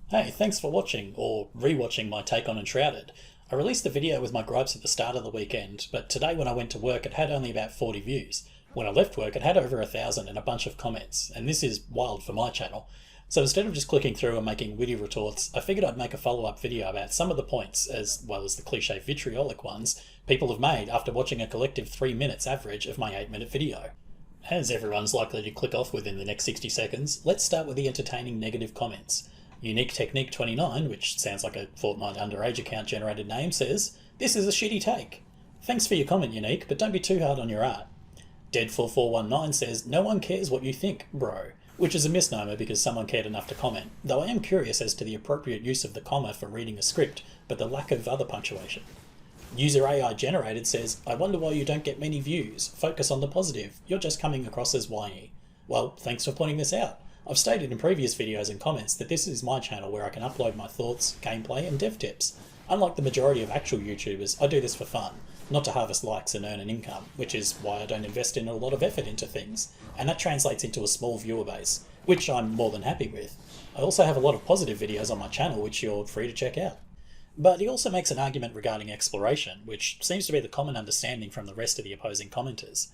Hey, thanks for watching, or re-watching my take on Enshrouded. I released a video with my gripes at the start of the weekend, but today when I went to work it had only about 40 views. When I left work it had over 1,000 and a bunch of comments, and this is wild for my channel. So instead of just clicking through and making witty retorts, I figured I'd make a follow-up video about some of the points, as well as the cliche vitriolic ones, people have made after watching a collective 3 minutes average of my 8-minute video. As everyone's likely to click off within the next 60 seconds, let's start with the entertaining negative comments. Unique Technique 29, which sounds like a Fortnite underage account generated name, says, "This is a shitty take. Thanks for your comment, Unique, but don't be too hard on your art." Dead4419 says, "No one cares what you think, bro," which is a misnomer because someone cared enough to comment, though I am curious as to the appropriate use of the comma for reading a script, but the lack of other punctuation. User AI Generated says, "I wonder why you don't get many views. Focus on the positive. You're just coming across as whiny." Well, thanks for pointing this out. I've stated in previous videos and comments that this is my channel where I can upload my thoughts, gameplay and dev tips. Unlike the majority of actual YouTubers, I do this for fun, not to harvest likes and earn an income, which is why I don't invest in a lot of effort into things, and that translates into a small viewer base, which I'm more than happy with. I also have a lot of positive videos on my channel which you're free to check out. But he also makes an argument regarding exploration, which seems to be the common understanding from the rest of the opposing commenters.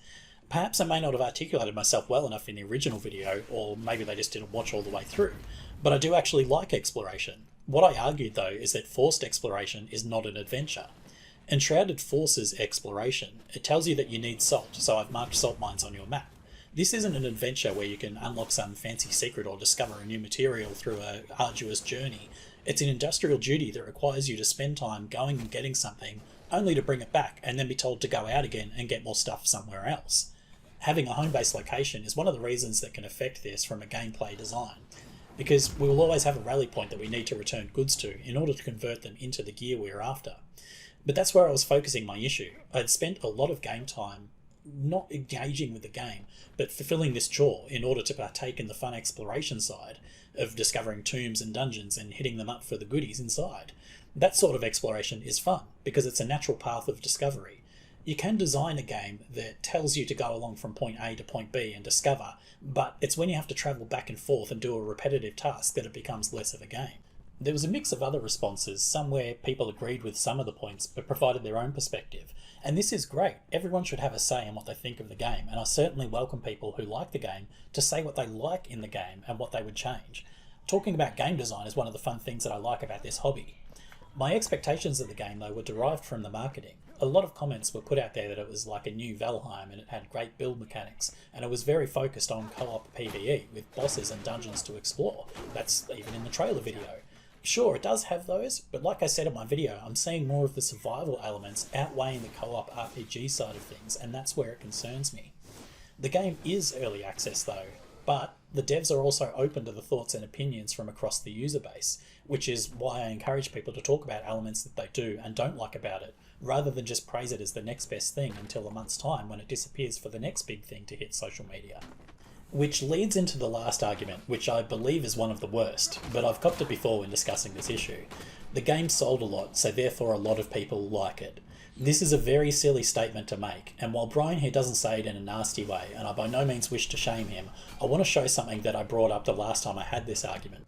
Perhaps I may not have articulated myself well enough in the original video, or maybe they just didn't watch all the way through, but I do actually like exploration. What I argued though is that forced exploration is not an adventure. Enshrouded forces exploration. It tells you that you need salt, so I've marked salt mines on your map. This isn't an adventure where you can unlock some fancy secret or discover a new material through a arduous journey. It's an industrial duty that requires you to spend time going and getting something, only to bring it back and then be told to go out again and get more stuff somewhere else. Having a home-based location is one of the reasons that can affect this from a gameplay design, because we will always have a rally point that we need to return goods to in order to convert them into the gear we're after. But that's where I was focusing my issue. I had spent a lot of game time not engaging with the game, but fulfilling this chore in order to partake in the fun exploration side of discovering tombs and dungeons and hitting them up for the goodies inside. That sort of exploration is fun because it's a natural path of discovery. You can design a game that tells you to go along from point A to point B and discover, but it's when you have to travel back and forth and do a repetitive task that it becomes less of a game. There was a mix of other responses, some where people agreed with some of the points but provided their own perspective. And this is great. Everyone should have a say in what they think of the game, and I certainly welcome people who like the game to say what they like in the game and what they would change. Talking about game design is one of the fun things that I like about this hobby. My expectations of the game though were derived from the marketing. A lot of comments were put out there that it was like a new Valheim and it had great build mechanics, and it was very focused on co-op PvE with bosses and dungeons to explore. That's even in the trailer video. Sure, it does have those, but like I said in my video, I'm seeing more of the survival elements outweighing the co-op RPG side of things, and that's where it concerns me. The game is early access though, but the devs are also open to the thoughts and opinions from across the user base, which is why I encourage people to talk about elements that they do and don't like about it, rather than just praise it as the next best thing until a month's time when it disappears for the next big thing to hit social media. Which leads into the last argument, which I believe is one of the worst, but I've copped it before when discussing this issue. The game sold a lot, so therefore a lot of people like it. This is a very silly statement to make, and while Brian here doesn't say it in a nasty way, and I by no means wish to shame him, I want to show something that I brought up the last time I had this argument.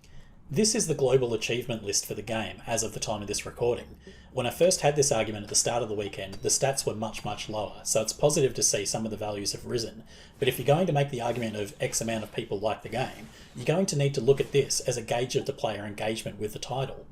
This is the global achievement list for the game as of the time of this recording. When I first had this argument at the start of the weekend, the stats were much lower, so it's positive to see some of the values have risen. But if you're going to make the argument of X amount of people like the game, you're going to need to look at this as a gauge of the player engagement with the title.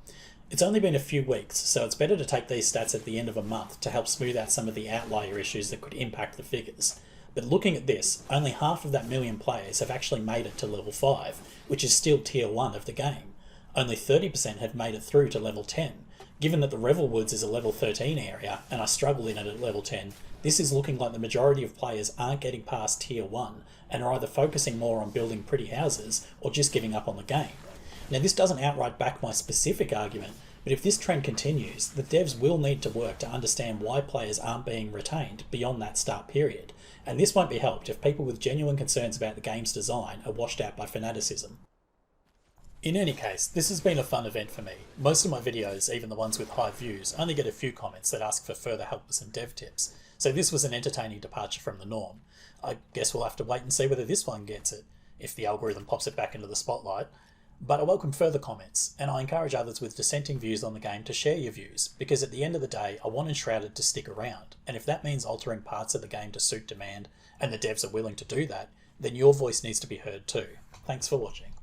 It's only been a few weeks, so it's better to take these stats at the end of a month to help smooth out some of the outlier issues that could impact the figures. But looking at this, only half of that million players have actually made it to level 5, which is still tier 1 of the game. Only 30% have made it through to level 10. Given that the Revel Woods is a level 13 area, and I struggle in it at level 10, this is looking like the majority of players aren't getting past tier 1, and are either focusing more on building pretty houses, or just giving up on the game. Now this doesn't outright back my specific argument, but if this trend continues, the devs will need to work to understand why players aren't being retained beyond that start period, and this won't be helped if people with genuine concerns about the game's design are washed out by fanaticism. In any case, this has been a fun event for me. Most of my videos, even the ones with high views, only get a few comments that ask for further help with some dev tips, so this was an entertaining departure from the norm. I guess we'll have to wait and see whether this one gets it, if the algorithm pops it back into the spotlight. But I welcome further comments, and I encourage others with dissenting views on the game to share your views, because at the end of the day, I want Enshrouded to stick around, and if that means altering parts of the game to suit demand, and the devs are willing to do that, then your voice needs to be heard too. Thanks for watching.